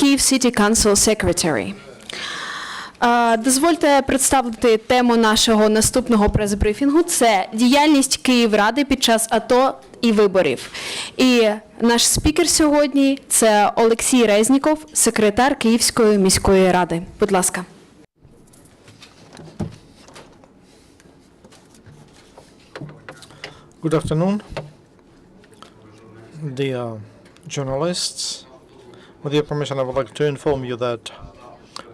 Kyiv City Council Secretary. Дозвольте представити тему нашого наступного прес-брифінгу. Це діяльність Київради під час АТО і виборів. І наш спікер сьогодні – це Олексій Резніков, секретар Київської міської ради. Будь ласка. Good afternoon, dear journalists. With your permission, I would like to inform you that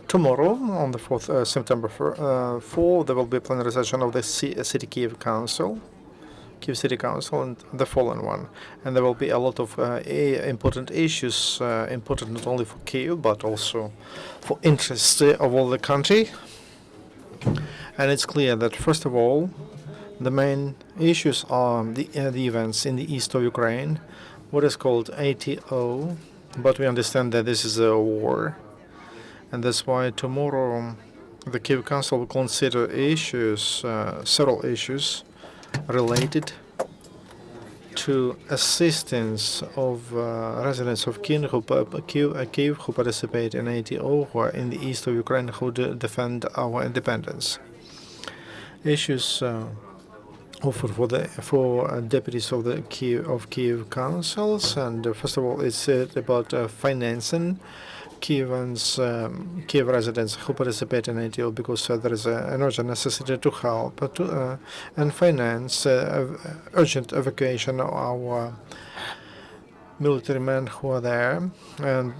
tomorrow, on the 4th September 4, there will be a plenary session of the City Kyiv Council, Kyiv City Council, and the following one. And there will be a lot of important issues, important not only for Kyiv, but also for interest of all the country. And it's clear that, first of all, the main issues are the events in the east of Ukraine, what is called ATO, but we understand that this is a war. And that's why tomorrow the Kyiv Council will consider issues, several issues related to assistance of residents of Kyiv who participate in ATO, who are in the east of Ukraine, who defend our independence. Issues offered for deputies of the Kyiv councils, and first of all, it's about financing Kyiv residents who participate in ATO, because there is an urgent necessity to help and finance urgent evacuation of our military men who are there, and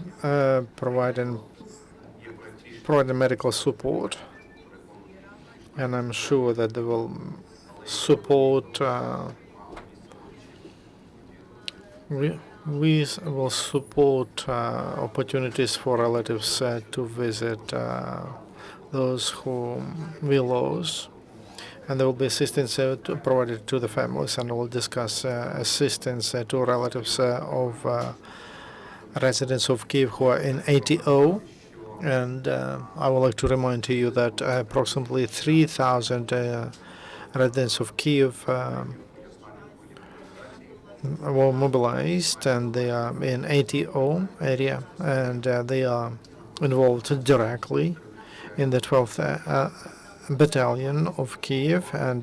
providing medical support. And I'm sure that they will support. We will support opportunities for relatives to visit those who we lose, and there will be assistance provided to the families, and we'll discuss assistance to relatives of residents of Kyiv who are in ATO. And I would like to remind you that approximately 3,000 residents of Kyiv were mobilized, and they are in ATO area, and they are involved directly in the 12th Battalion of Kyiv, and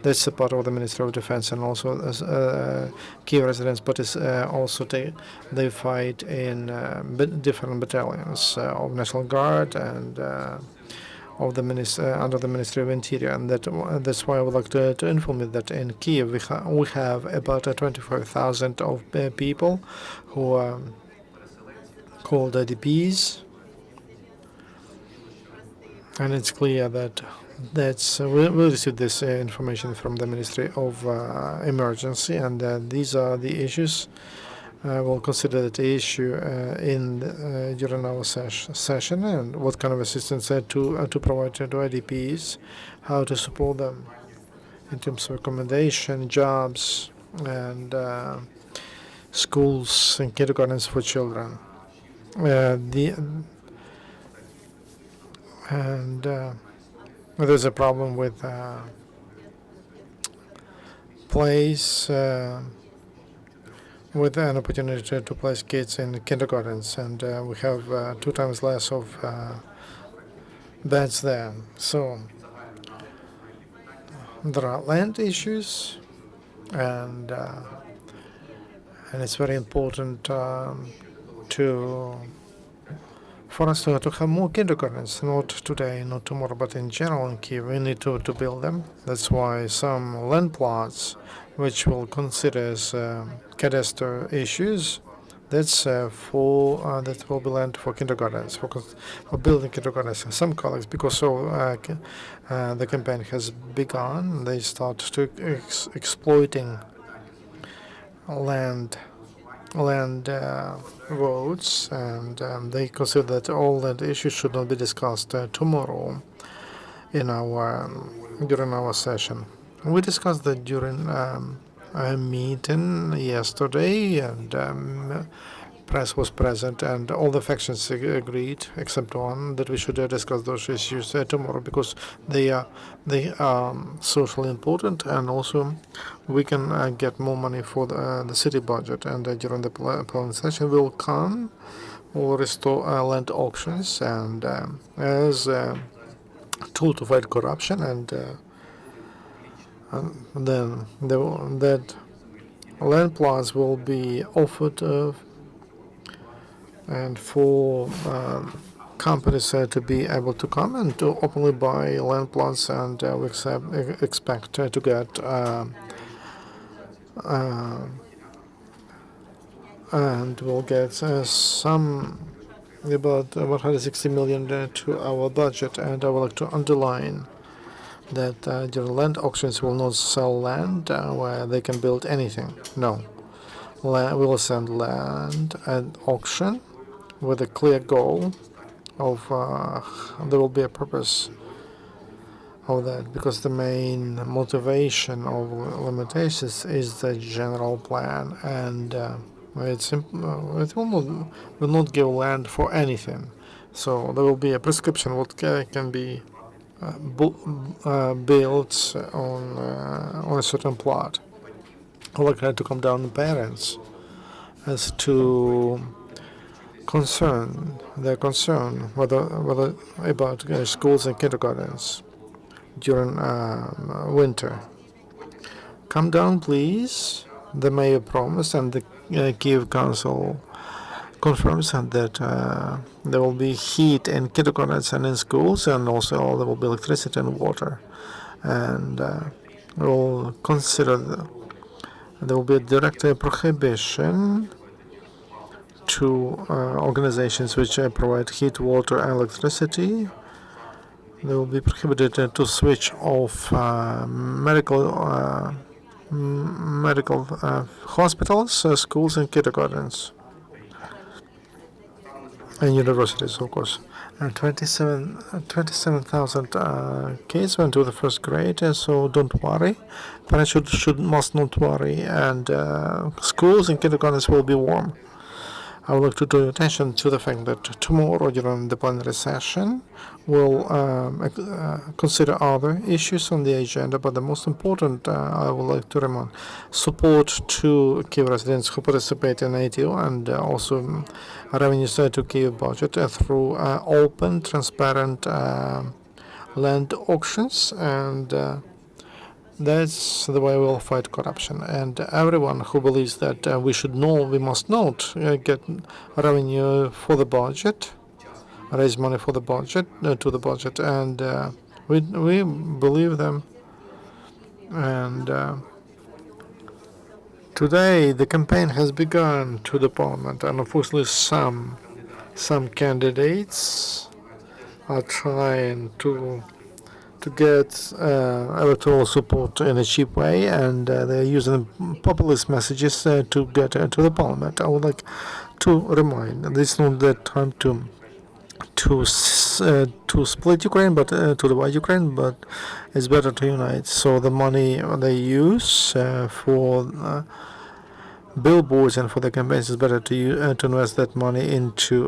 that's a part of the Ministry of Defense, and also Kyiv residents, but they fight in different battalions of National Guard and of the under the Ministry of Interior, and that's why I would like to inform you that in Kyiv we have about 25,000 of people who are called IDPs, and it's clear that we received this information from the Ministry of Emergency, and these are the issues. We'll consider that issue during our session, and what kind of assistance to provide to IDPs, how to support them in terms of accommodation, jobs, and schools and kindergartens for children. There's a problem with place. With an opportunity to place kids in kindergartens, and we have 2 times less of beds there. So there are land issues, and it's very important for us to have more kindergartens, not today, not tomorrow, but in general in Kyiv. We need to build them. That's why some land plots, which we'll consider as cadastre issues, that will be land for kindergartens, for building kindergartens. Some colleagues, because the campaign has begun, they start to exploiting land votes, and they consider that all that issues should not be discussed tomorrow during our session. We discussed that during a meeting yesterday, and press was present, and all the factions agreed, except one, that we should discuss those issues tomorrow, because they are socially important, and also we can get more money for the city budget. And during the planning session, we'll come will restore land auctions and as a tool to fight corruption, and then that land plots will be offered and for companies to be able to come and to openly buy land plots, and we expect to get and we'll get some about 160 million to our budget. And I would like to underline that during land auctions will not sell land where they can build anything. No, we will send land at auction with a clear goal of there will be a purpose of that, because the main motivation of limitations is the general plan, and it will not give land for anything. So there will be a prescription what can be built on a certain plot. I would like to come down to parents as to their concern whether about schools and kindergartens during winter. Come down, please. The mayor promised, and the Kyiv council confirms that there will be heat in kindergartens and in schools, and also there will be electricity and water. And we'll consider there will be a direct prohibition to organizations which provide heat, water, and electricity. They will be prohibited to switch off medical hospitals, schools, and kindergartens, and universities, of course. And 27,000 kids went to the first grade, so don't worry. Parents must not worry, and schools and kindergartens will be warm. I would like to draw your attention to the fact that tomorrow during the plenary session we'll consider other issues on the agenda, but the most important, I would like to remind, support to Kyiv residents who participate in ATO, and also revenues to Kyiv budget through open, transparent land auctions, and that's the way we'll fight corruption. And everyone who believes that we must not get revenue for the budget, raise money for the budget, to the budget, and we believe them. And today the campaign has begun to the parliament, and unfortunately some candidates are trying to get electoral support in a cheap way, and they're using populist messages to get to the parliament. I would like to remind this is not the time to split Ukraine, but to divide Ukraine, but it's better to unite. So the money they use for billboards and for the campaigns is better to invest that money into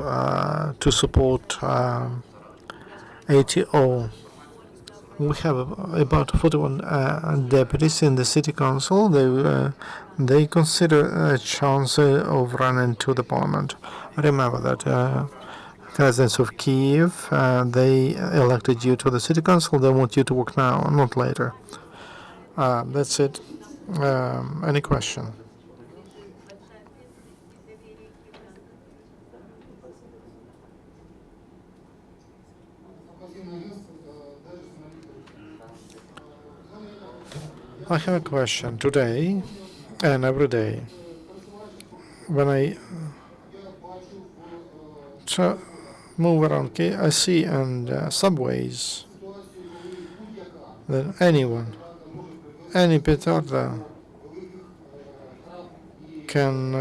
to support ATO. We have about 41 deputies in the city council. They consider a chance of running to the parliament. Remember that residents of Kyiv, they elected you to the city council. They want you to work now, not later. That's it. Any question? I have a question. Today and every day, when I move around, I see in subways that any petarda can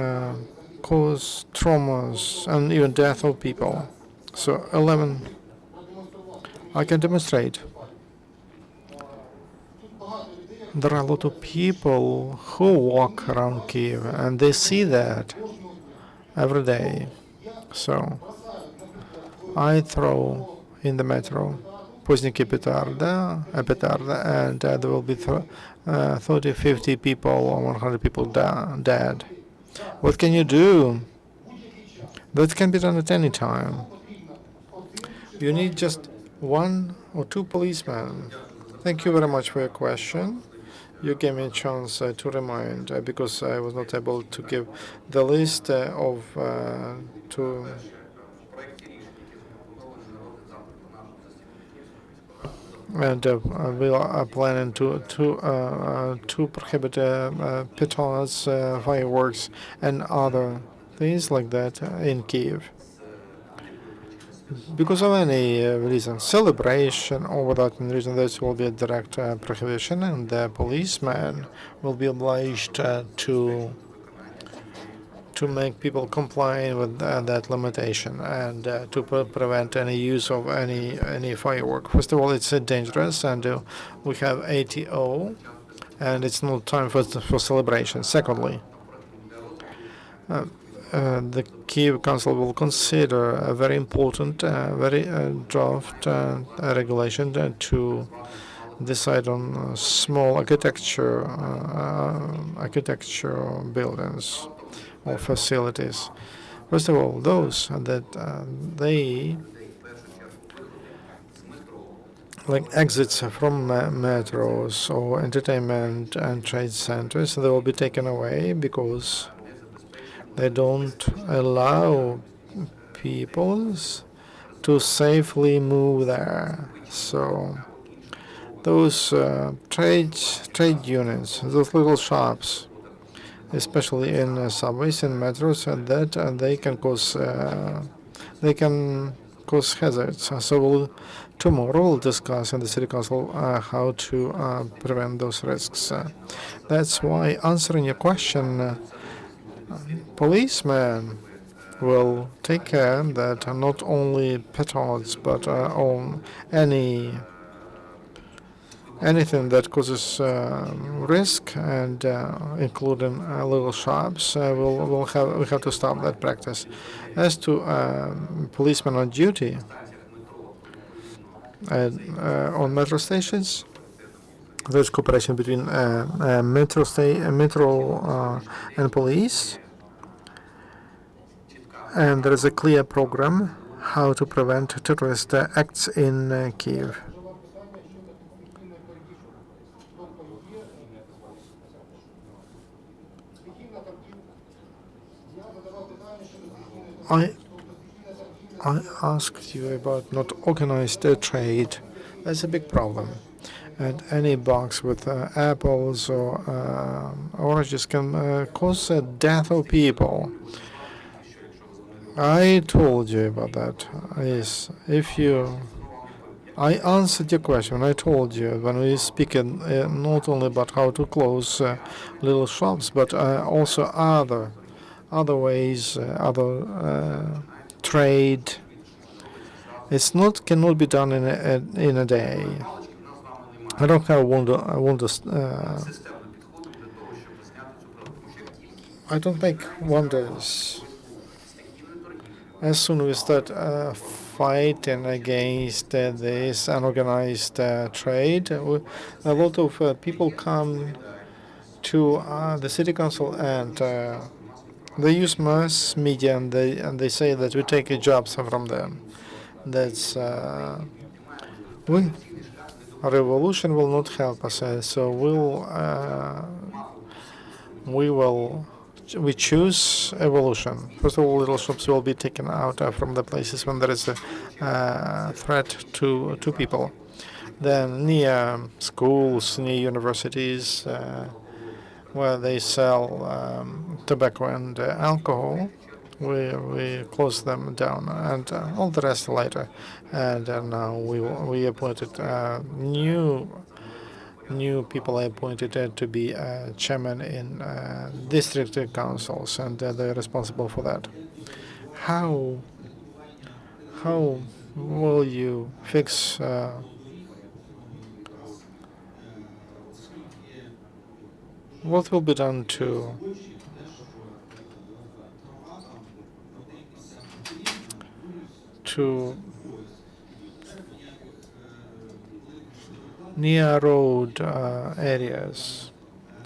cause traumas and even death of people. So 11, I can demonstrate. There are a lot of people who walk around Kyiv, and they see that every day. So I throw in the metro Pozniki petarda, and there will be 30, 50 people or 100 people dead. What can you do? That can be done at any time. You need just 1 or 2 policemen. Thank you very much for your question. You gave me a chance to remind because I was not able to give the list of to. And we are planning to prohibit petards, fireworks, and other things like that in Kyiv. Because of any reason, celebration, or without any reason, there will be a direct prohibition, and the policeman will be obliged to make people comply with that limitation and to prevent any use of any firework. First of all, it's dangerous, and we have ATO, and it's not time for celebration. Secondly, the Kyiv Council will consider a very important, very draft regulation to decide on small architecture buildings or facilities. First of all, those that they like exits from metros or entertainment and trade centers, they will be taken away because they don't allow people to safely move there. So those trade units, those little shops, especially in subways and metros, that they can cause hazards. So tomorrow we'll discuss in the City Council how to prevent those risks. That's why, answering your question, policemen will take care that not only petards but on anything that causes risk, and including little shops, we have to stop that practice. As to policemen on duty on metro stations, there's cooperation between metro and police, and there is a clear program how to prevent terrorist acts in Kyiv. I asked you about not organized trade. That's a big problem. And any box with apples or oranges can cause the death of people. I told you about that. Yes, I answered your question. I told you when we speak not only about how to close little shops, but also other ways, other trade. It's cannot be done in a day. I don't have I don't make wonders. As soon as we start fighting against this unorganized trade, a lot of people come to the city council and they use mass media, and they say that we take jobs from them. That's a revolution will not help us. So we choose evolution. First of all, little shops will be taken out from the places when there is a threat to people. Then near schools, near universities, where they sell tobacco and alcohol, we close them down, and all the rest later. And now we appointed new people appointed to be chairman in district councils, and they're responsible for that. How will you fix what will be done to near road areas?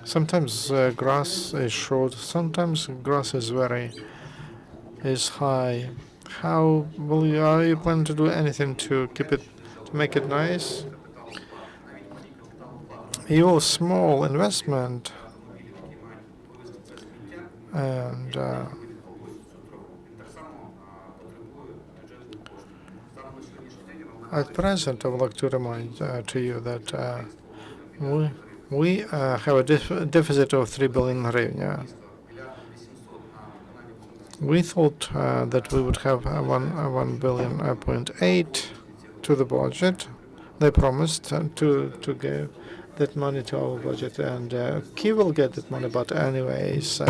Sometimes grass is short, sometimes grass is very is high. How are you planning to do anything to keep it, to make it nice? Your small investment and at present, I would like to remind to you that we have a deficit of 3 billion hryvnia. We thought that we would have 1 billion point 8 to the budget. They promised to give that money to our budget, and Kyiv will get that money. But anyways,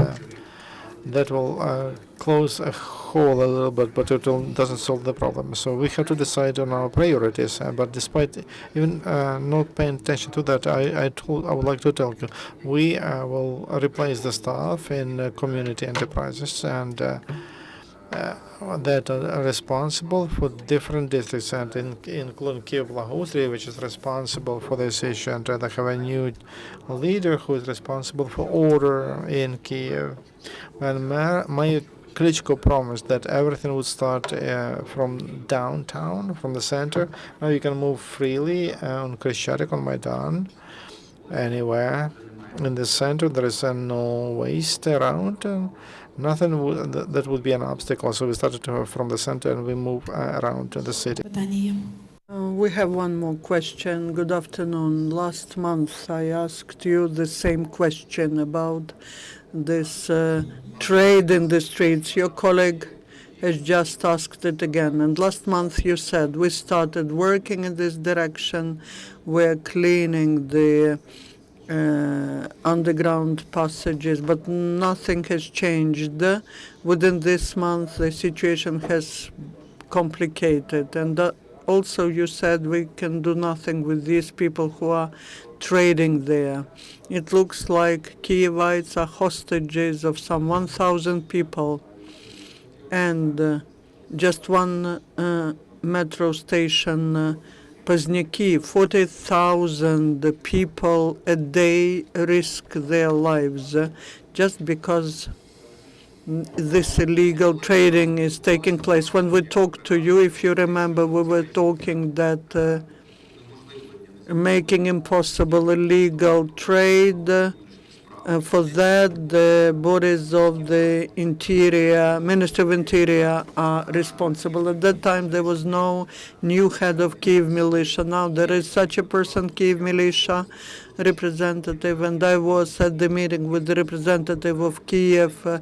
that will close a hole a little bit, but it doesn't solve the problem. So we have to decide on our priorities. But despite even not paying attention to that, I would like to tell you, we will replace the staff in community enterprises and that are responsible for different districts, and including Kyiv Lahutri, which is responsible for this issue, and they have a new leader who is responsible for order in Kyiv. When Mayor Klitschko promised that everything would start from downtown, from the center, now you can move freely on Krещатик, on Maidan, anywhere in the center. There is no waste around. Nothing that would be an obstacle. So we started from the center and we move around the city. We have one more question. Good afternoon. Last month I asked you the same question about this trade in the streets. Your colleague has just asked it again. And last month you said we started working in this direction. We're cleaning the underground passages, but nothing has changed. Within this month, the situation has complicated. And also you said we can do nothing with these people who are trading there. It looks like Kyivites are hostages of some 1,000 people. And just one metro station, Poznyky, 40,000 people a day risk their lives just because this illegal trading is taking place. When we talked to you, if you remember, we were talking that making impossible illegal trade, for that, the bodies of the Interior, Minister of Interior are responsible. At that time, there was no new head of Kyiv militia. Now there is such a person, Kyiv militia representative, and I was at the meeting with the representative of Kyiv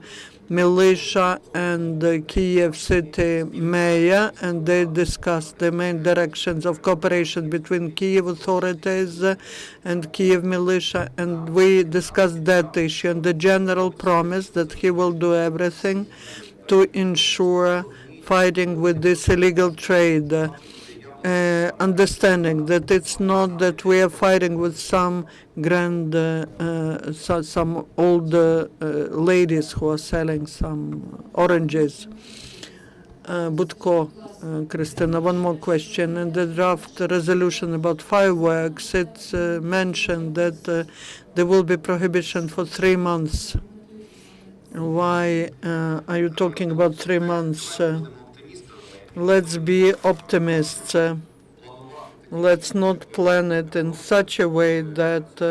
militia and the Kyiv city mayor, and they discussed the main directions of cooperation between Kyiv authorities and Kyiv militia, and we discussed that issue and the general promise that he will do everything to ensure fighting with this illegal trade, understanding that it's not that we are fighting with some some old ladies who are selling some oranges. Budko, Kristina, one more question. In the draft resolution about fireworks, it's mentioned that there will be prohibition for 3 months. Why are you talking about 3 months? Let's be optimists. Let's not plan it in such a way that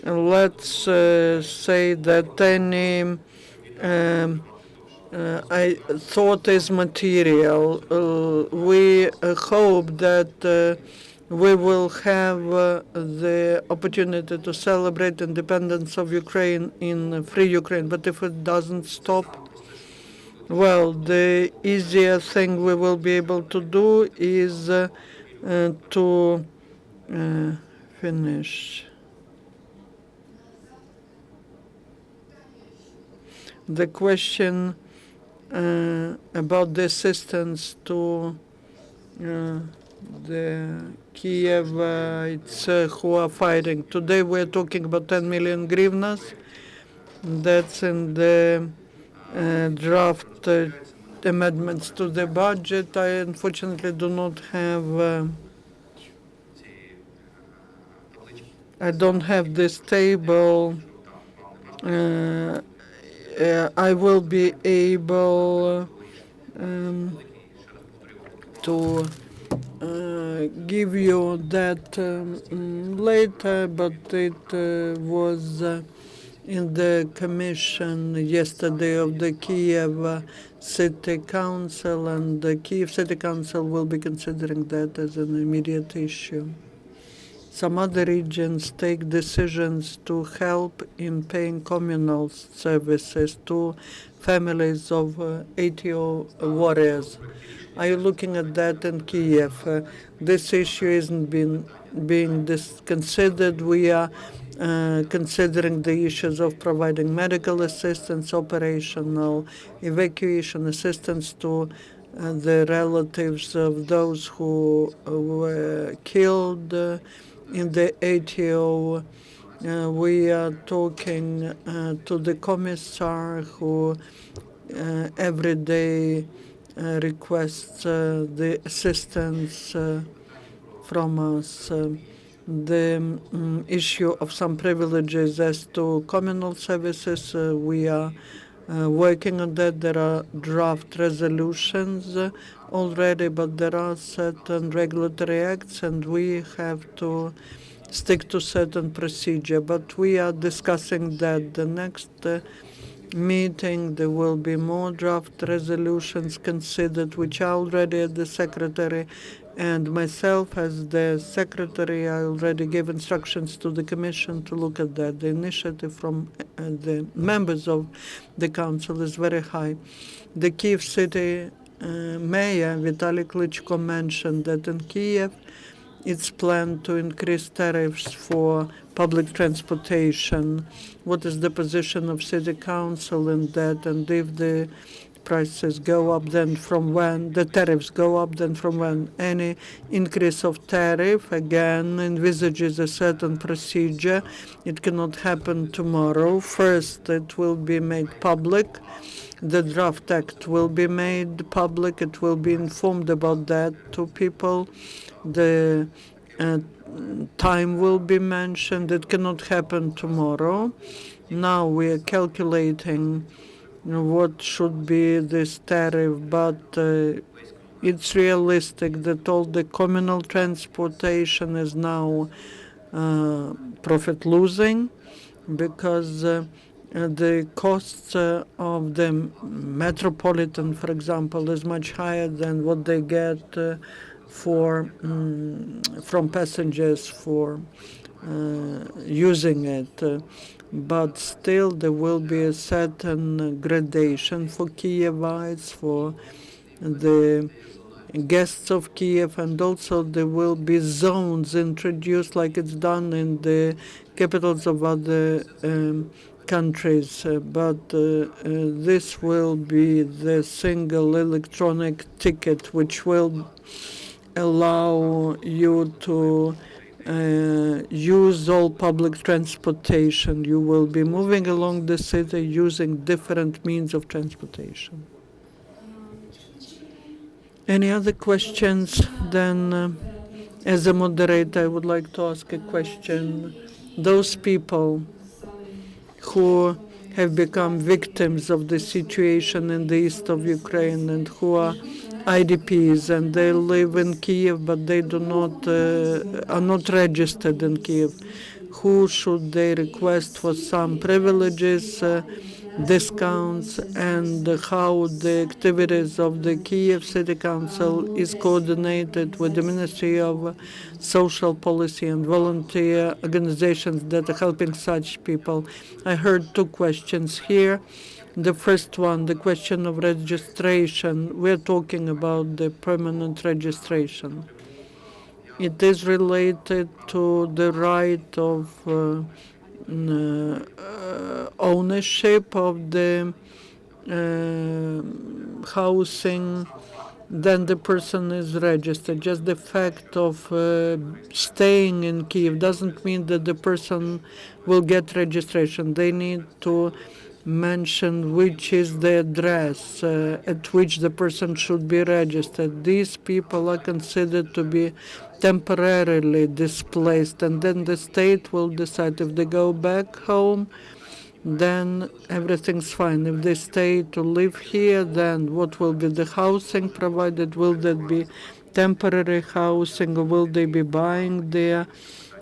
let's say that any thought is material. We hope that we will have the opportunity to celebrate independence of Ukraine in free Ukraine. But if it doesn't stop, well, the easier thing we will be able to do is to finish. The question about the assistance to the Kyivites who are fighting. Today we're talking about 10 million hryvnias. That's in the draft amendments to the budget. I unfortunately do not have I don't have this table I will be able to give you that later, but it was in the commission yesterday of the Kyiv City Council, and the Kyiv City Council will be considering that as an immediate issue. Some other regions take decisions to help in paying communal services to families of ATO warriors. Are you looking at that in Kyiv? This issue isn't being considered. We are considering the issues of providing medical assistance, operational evacuation assistance to the relatives of those who were killed in the ATO. We are talking to the commissar who every day requests the assistance from us. The issue of some privileges as to communal services, we are working on that. There are draft resolutions already, but there are certain regulatory acts, and we have to stick to certain procedure. But we are discussing that. The next meeting, there will be more draft resolutions considered, which are already at the secretary. And myself, as the secretary, I already gave instructions to the commission to look at that. The initiative from the members of the council is very high. The Kyiv city mayor, Vitaly Klitschko, mentioned that in Kyiv, it's planned to increase tariffs for public transportation. What is the position of city council in that? And if the prices go up, then from when? The tariffs go up, then from when? Any increase of tariff, again, envisages a certain procedure. It cannot happen tomorrow. First, it will be made public. The draft act will be made public. It will be informed about that to people. The time will be mentioned. It cannot happen tomorrow. Now we are calculating what should be this tariff, but it's realistic that all the communal transportation is now profit losing, because the costs of the metropolitan, for example, is much higher than what they get from passengers for using it. But still, there will be a certain gradation for Kyivites, for the guests of Kyiv, and also there will be zones introduced like it's done in the capitals of other countries. But this will be the single electronic ticket, which will allow you to use all public transportation. You will be moving along the city using different means of transportation. Any other questions? Then, as a moderator, I would like to ask a question. Those people who have become victims of the situation in the east of Ukraine and who are IDPs, and they live in Kyiv, but they are not registered in Kyiv. Who should they request for some privileges, discounts, and how the activities of the Kyiv City Council is coordinated with the Ministry of Social Policy and volunteer organizations that are helping such people? I heard two questions here. The first one, the question of registration. We're talking about the permanent registration. It is related to the right of ownership of the housing. Then the person is registered. Just the fact of staying in Kyiv doesn't mean that the person will get registration. They need to mention which is the address at which the person should be registered. These people are considered to be temporarily displaced, and then the state will decide if they go back home, then everything's fine. If they stay to live here, then what will be the housing provided? Will that be temporary housing, or will they be buying their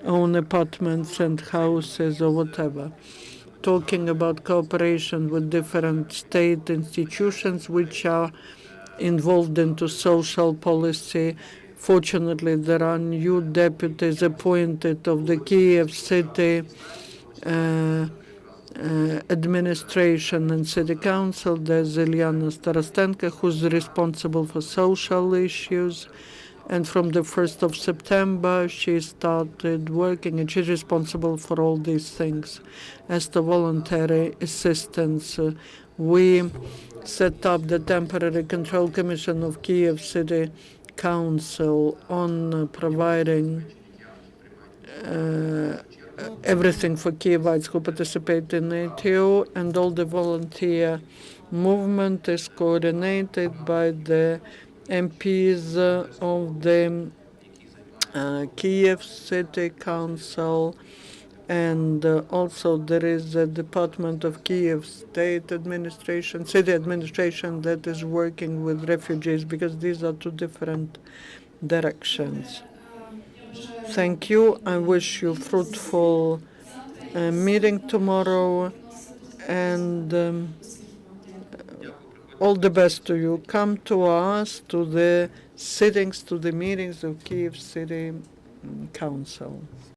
own apartments and houses or whatever? Talking about cooperation with different state institutions which are involved into social policy. Fortunately, there are new deputies appointed of the Kyiv city administration and city council. There's Ilyana Starostenko, who's responsible for social issues. And from the 1st of September, she started working, and she's responsible for all these things. As to voluntary assistance, we set up the Temporary Control Commission of Kyiv City Council on providing everything for Kyivites who participate in ATO, and all the volunteer movement is coordinated by the MPs of the Kyiv City Council, and also there is a Department of Kyiv State Administration, City Administration, that is working with refugees, because these are two different directions. Thank you. I wish you fruitful meeting tomorrow, and all the best to you. Come to us, to the sittings, to the meetings of Kyiv City Council.